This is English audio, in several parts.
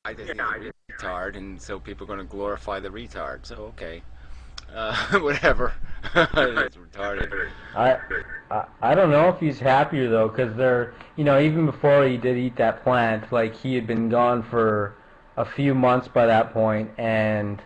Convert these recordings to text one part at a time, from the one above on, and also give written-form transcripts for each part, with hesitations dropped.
I think he's a retard, and so people are going to glorify the retard. So okay, whatever. It's retarded. I, I don't know if he's happier though, because they're, even before he did eat that plant, like he had been gone for a few months by that point, and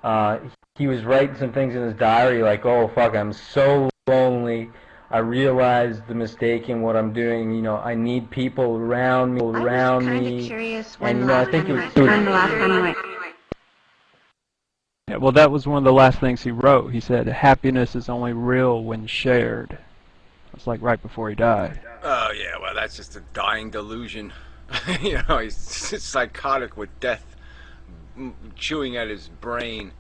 uh, he was writing some things in his diary like, oh fuck, I'm so lonely. I realized the mistake in what I'm doing. I need people around me, I was kind of curious and when the I last think time it you was. went. When the last time you went. Yeah, well, that was one of the last things he wrote. He said, happiness is only real when shared. It's like right before he died. Oh yeah, well that's just a dying delusion. He's psychotic with death chewing at his brain.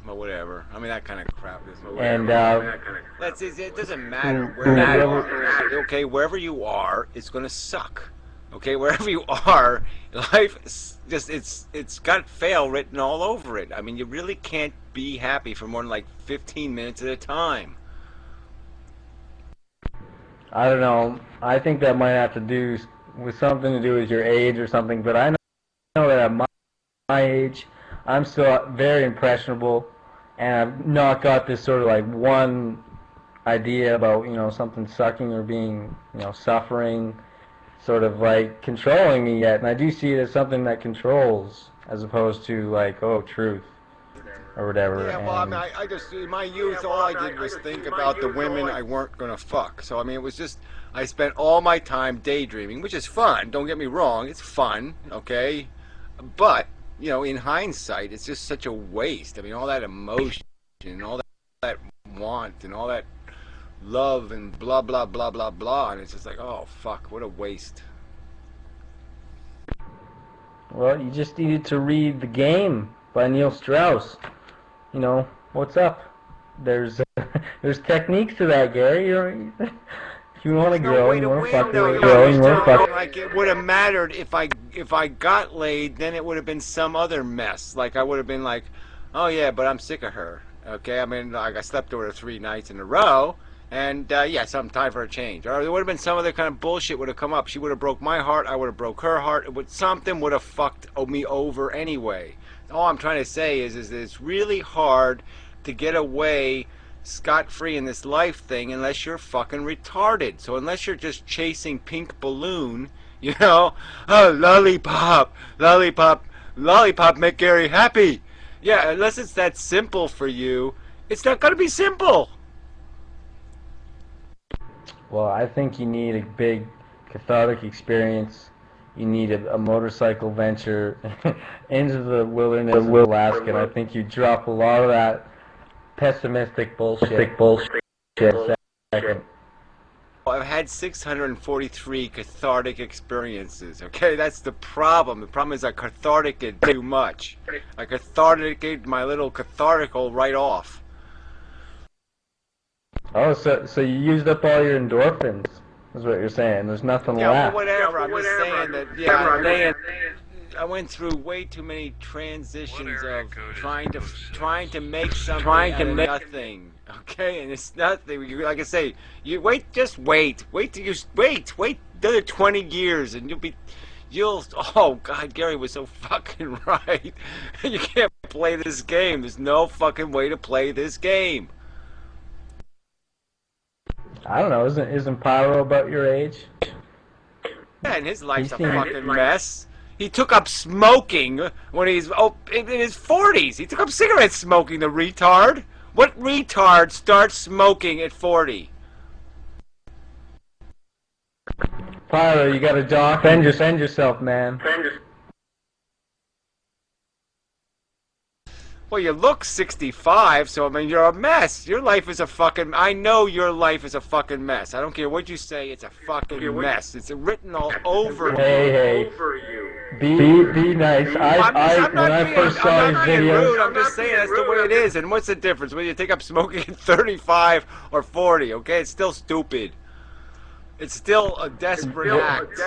But whatever. I mean that kind of crap is. And It doesn't matter where you are. Okay, wherever you are, it's gonna suck. Okay, wherever you are, life is just it's got fail written all over it. I mean, you really can't be happy for more than like 15 minutes at a time. I don't know. I think that might have to do with something to do with your age or something. But I know that at my age, I'm still very impressionable, and I've not got this sort of like one idea about something sucking or being suffering, sort of like controlling me yet. And I do see it as something that controls, as opposed to like, oh, truth or whatever. Yeah, well, I mean, I just, in my youth, all I did was think about the women I weren't going to fuck. So, I mean, it was just, I spent all my time daydreaming, which is fun. Don't get me wrong. It's fun, okay? But, in hindsight, it's just such a waste. I mean, all that emotion and all that want and all that love and blah, blah, blah, blah, blah. And it's just like, oh, fuck, what a waste. Well, you just needed to read The Game by Neil Strauss. What's up? There's there's techniques to that, Gary. If you want to grow, you want to fuck, you want to fuck. Like it would have mattered if I got laid, then it would have been some other mess. Like I would have been like, oh yeah, but I'm sick of her. Okay, I mean, like I slept with her 3 nights in a row, and yeah, some time for a change. Or there would have been some other kind of bullshit would have come up. She would have broke my heart. I would have broke her heart. Something would have fucked me over anyway. All I'm trying to say is that it's really hard to get away scot-free in this life thing unless you're fucking retarded. So unless you're just chasing pink balloon, oh, lollipop, lollipop, lollipop make Gary happy. Yeah, unless it's that simple for you, it's not going to be simple. Well, I think you need a big cathartic experience. You need a motorcycle venture into the wilderness of Alaska. And I think you drop a lot of that pessimistic bullshit. Second. I've had 643 cathartic experiences, okay? That's the problem. The problem is I cathartic it too much. I cathartic it my little cathartical right off. Oh, so you used up all your endorphins, is what you're saying. There's nothing Yeah, left. well, whatever. I'm just saying that, yeah, I went through way too many transitions of trying to make something out of nothing. Okay, and it's nothing. Like I say, you just wait till you wait another 20 years, and you'll. Oh God, Gary was so fucking right. You can't play this game. There's no fucking way to play this game. I don't know. Isn't Pyro about your age? Yeah, and his life's a fucking mess. He took up smoking when he's in his 40s. He took up cigarette smoking, the retard. What retard starts smoking at 40? Pyro, you got to defend yourself, man. Well, you look 65, so I mean, you're a mess. Your life is a fucking... I know your life is a fucking mess. I don't care what you say, it's a fucking mess. It's written all over Hey, be nice. When I first saw his videos... I'm just saying that's the way it is. And what's the difference whether you take up smoking at 35 or 40, okay? It's still stupid. It's still a desperate act.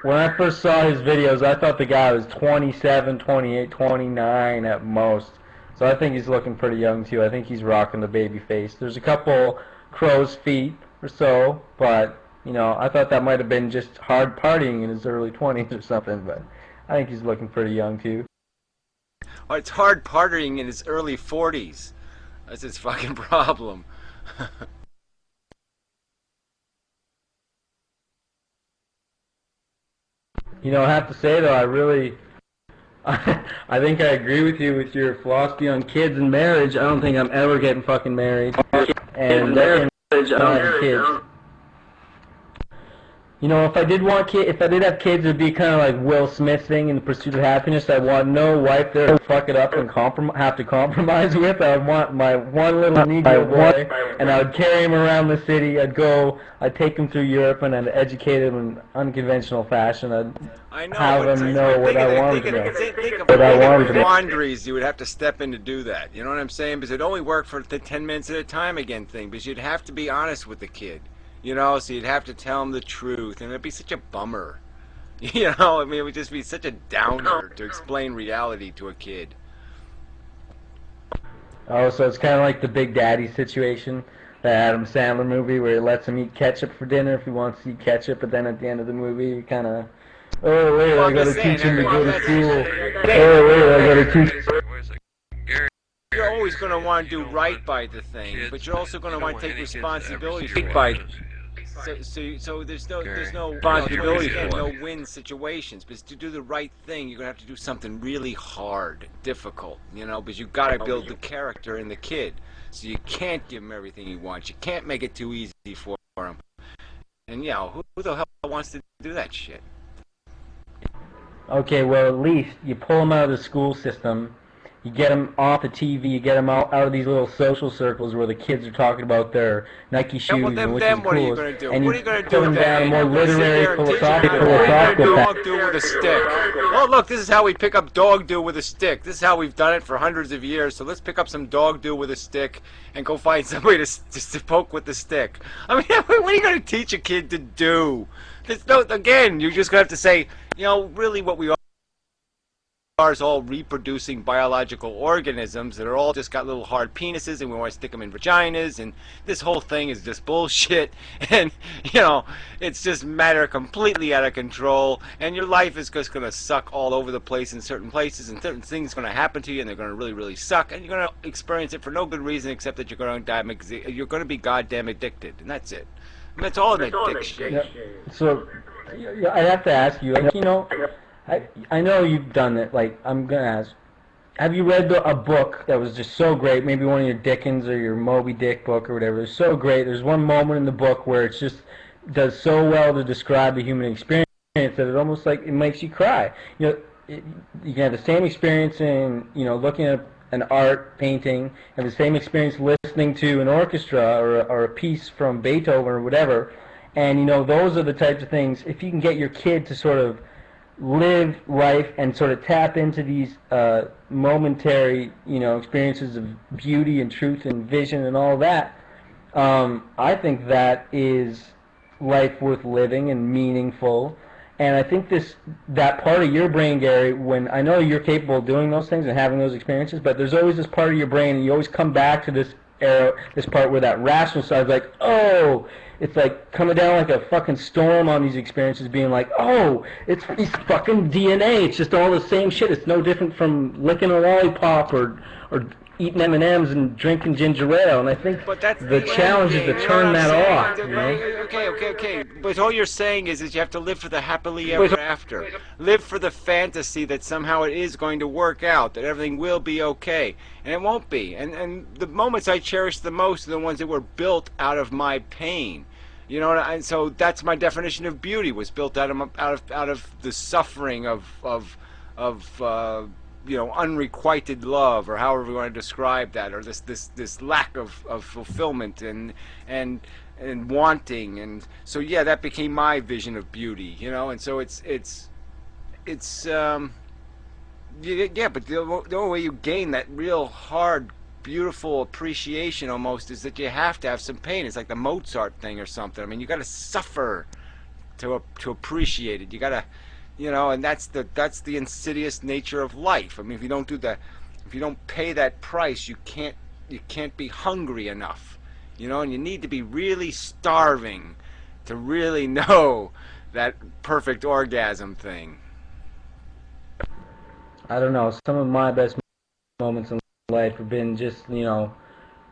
When I first saw his videos, I thought the guy was 27, 28, 29 at most. So I think he's looking pretty young too. I think he's rocking the baby face. There's a couple crow's feet or so, but You know, I thought that might have been just hard partying in his early 20s or something, but I think he's looking pretty young too. Or it's hard partying in his early 40s. That's his fucking problem. You know, I have to say though, I think I agree with you with your philosophy on kids and marriage. I don't think I'm ever getting fucking married. And marriage, kids. You know, if I did have kids, it'd be kind of like Will Smith thing in The Pursuit of Happiness. I want no wife there to fuck it up and have to compromise with. I would want my one little Negro boy, and I would carry him around the city. I'd take him through Europe, and I'd educate him in unconventional fashion. I'd have him know what I wanted to know. Think of the quandaries you would have to step in to do that. You know what I'm saying? Because it'd only work for the 10 minutes at a time again thing. Because you'd have to be honest with the kid. You know, so you'd have to tell him the truth, and it'd be such a bummer. You know, I mean, it would just be such a downer to explain reality to a kid. Oh, so it's kind of like the Big Daddy situation, the Adam Sandler movie where he lets him eat ketchup for dinner if he wants to eat ketchup, but then at the end of the movie, he kind of, oh, wait, I gotta teach him to go to school. Oh, wait, I gotta teach. You're always going to want to do right by the thing, but you're also going to want to take responsibility for it. So there's no responsibility for it. No win situations. Because to do the right thing, you're going to have to do something really hard, difficult, you know, because you've got to build the character in the kid. So you can't give him everything he wants. You can't make it too easy for him. And, you know, who the hell wants to do that shit? Okay, well, at least you pull him out of the school system. You get them off the TV, you get them out of these little social circles where the kids are talking about their Nike shoes and which is what are you coolest. going to do? And what are you going to do them down a more literary, philosophical dog do with a stick. Oh, look, this is how we pick up dog do with a stick. This is how we've done it for hundreds of years. So let's pick up some dog do with a stick and go find somebody to poke with the stick. I mean, what are you going to teach a kid to do? Again, you're just going to have to say, you know, really what we are is all reproducing biological organisms that are all just got little hard penises, and we want to stick them in vaginas, and this whole thing is just bullshit, and you know, it's just matter completely out of control, and your life is just going to suck all over the place in certain places, and certain things are going to happen to you, and they're going to really, really suck, and you're going to experience it for no good reason except that you're going to be goddamn addicted, and that's it. I mean, that's all an addiction. Yeah. So I have to ask you, like, you know, I know you've done it. Like, I'm gonna ask, have you read a book that was just so great? Maybe one of your Dickens or your Moby Dick book or whatever. It's so great. There's one moment in the book where it just does so well to describe the human experience that it almost like it makes you cry. You know, you can have the same experience in, you know, looking at an art painting, and the same experience listening to an orchestra or a piece from Beethoven or whatever. And you know, those are the types of things. If you can get your kid to sort of live life and sort of tap into these momentary, you know, experiences of beauty and truth and vision and all that, I think that is life worth living and meaningful. And I think that part of your brain, Gary, when I know you're capable of doing those things and having those experiences, but there's always this part of your brain, and you always come back to this part where that rational side is like, oh, it's like coming down like a fucking storm on these experiences, being like, oh, it's fucking DNA. It's just all the same shit. It's no different from licking a lollipop or eating M&Ms and drinking ginger ale. And I think the challenge is to turn that off. You know? Okay. But all you're saying is you have to live for the happily ever after. Live for the fantasy that somehow it is going to work out, that everything will be okay. And it won't be. And the moments I cherish the most are the ones that were built out of my pain. You know, and so that's my definition of beauty, was built out of the suffering of you know, unrequited love, or however we want to describe that, or this lack of fulfillment and wanting, and so yeah, that became my vision of beauty, you know, and so it's yeah, but the only way you gain that real hard, beautiful appreciation almost is that you have to have some pain. It's like the Mozart thing or something. I mean, you got to suffer to appreciate it. You got to, you know, and that's the insidious nature of life. I mean, if you don't pay that price, you can't be hungry enough, you know, and you need to be really starving to really know that perfect orgasm thing. I don't know. Some of my best moments in life have been just,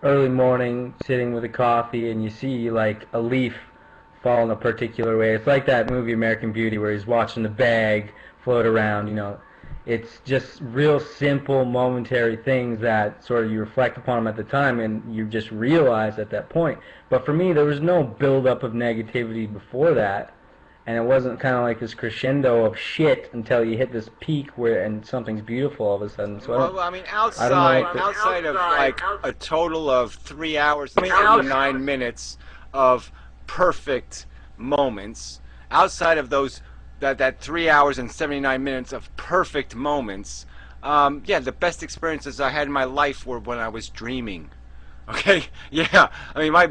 early morning, sitting with a coffee, and you see like a leaf fall in a particular way. It's like that movie American Beauty where he's watching the bag float around. It's just real simple, momentary things that sort of you reflect upon them at the time, and you just realize at that point. But for me, there was no build-up of negativity before that, and it wasn't kind of like this crescendo of shit until you hit this peak and something's beautiful all of a sudden. So Well, I mean, I don't know outside of like a total of 3 hours and 39 minutes of perfect moments, outside of that 3 hours and 79 minutes of perfect moments, yeah, the best experiences I had in my life were when I was dreaming. Okay, yeah. I mean, I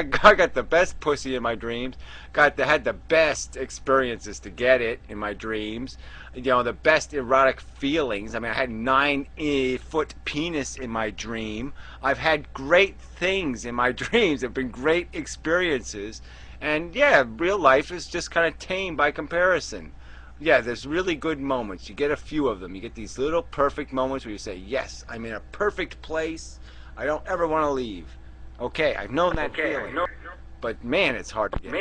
got the best pussy in my dreams. Had the best experiences to get it in my dreams. The best erotic feelings. I mean, I had 9-foot penis in my dream. I've had great things in my dreams. They've been great experiences. And yeah, real life is just kind of tame by comparison. Yeah, there's really good moments. You get a few of them. You get these little perfect moments where you say, yes, I'm in a perfect place. I don't ever want to leave. Okay, I've known that feeling. But man, it's hard to get.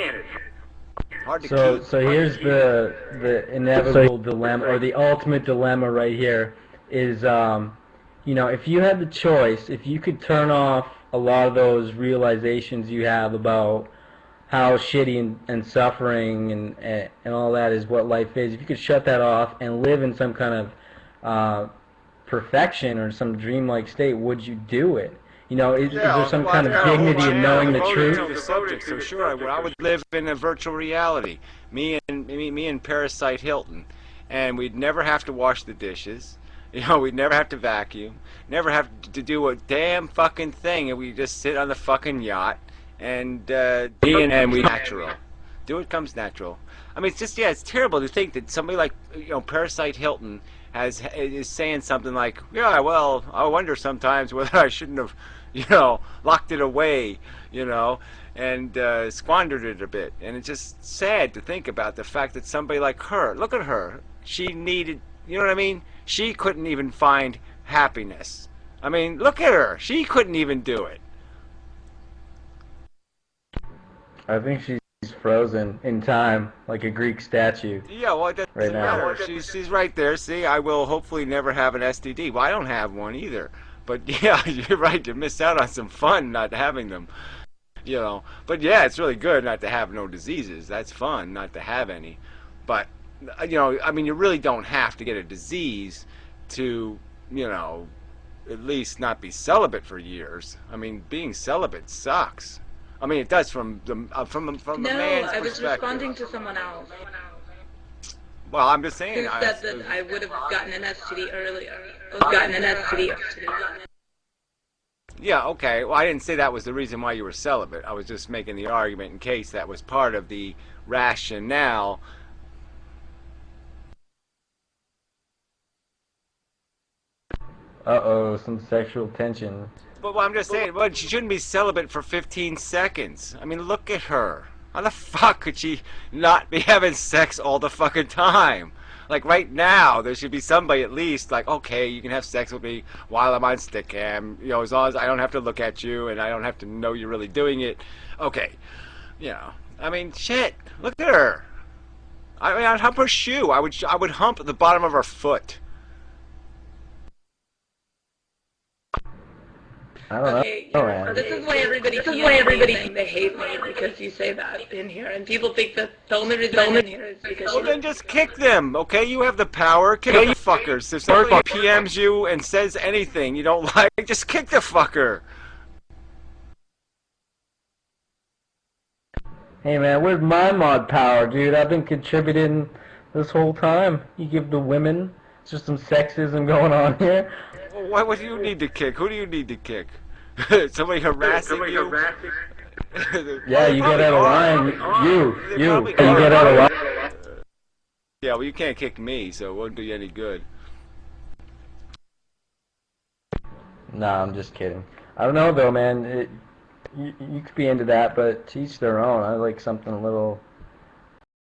Hard to keep. So here's the inevitable dilemma, or the ultimate dilemma right here is, if you had the choice, if you could turn off a lot of those realizations you have about how shitty and suffering and all that is what life is, if you could shut that off and live in some kind of perfection or some dreamlike state, would you do it? Is there some kind of dignity in knowing the truth? To the subject, so sure, I would live in a virtual reality. Me and Parasite Hilton, and we'd never have to wash the dishes. We'd never have to vacuum, never have to do a damn fucking thing, and we just sit on the fucking yacht and we natural. Do it comes natural. I mean, it's just it's terrible to think that somebody like Parasite Hilton is saying something like, yeah, well, I wonder sometimes whether I shouldn't have, locked it away, and squandered it a bit. And it's just sad to think about the fact that somebody like her, look at her, she needed, you know what I mean? She couldn't even find happiness. I mean, look at her. She couldn't even do it. I think she's frozen in time, like a Greek statue. Yeah, well, it doesn't right matter. now. She's right there. See, I will hopefully never have an STD. Well, I don't have one either. But yeah, you're right. You miss out on some fun not having them. But yeah, it's really good not to have no diseases. That's fun not to have any. But I mean, you really don't have to get a disease to, at least not be celibate for years. I mean, being celibate sucks. I mean, it does from a man's perspective. No, I was responding to someone else. Well, I'm just saying. Who said that I would have gotten an STD earlier. Gotten an STD. Yeah, okay. Well, I didn't say that was the reason why you were celibate. I was just making the argument in case that was part of the rationale. Uh-oh, some sexual tension. But I'm just saying, well, she shouldn't be celibate for 15 seconds. I mean, look at her. How the fuck could she not be having sex all the fucking time? Like, right now, there should be somebody at least, like, okay, you can have sex with me while I'm on Stickam, as long as I don't have to look at you and I don't have to know you're really doing it. Okay. I mean, shit. Look at her. I mean, I'd hump her shoe. I would hump the bottom of her foot. Okay, this is why everybody thinks they hate me, because you say that in here, and people think that the only reason I'm in here is because well, then just kick them, okay? You have the power. Kick the fuckers. If somebody PMs you and says anything you don't like, just kick the fucker. Hey man, where's my mod power, dude? I've been contributing this whole time. You give the women, it's just some sexism going on here. Well, what do you need to kick? Who do you need to kick? Somebody harassing you? Yeah, you get out of line. You get out of line. Yeah, well, you can't kick me, so it won't do you any good. Nah, I'm just kidding. I don't know though, man. you could be into that, but to each their own. I like something a little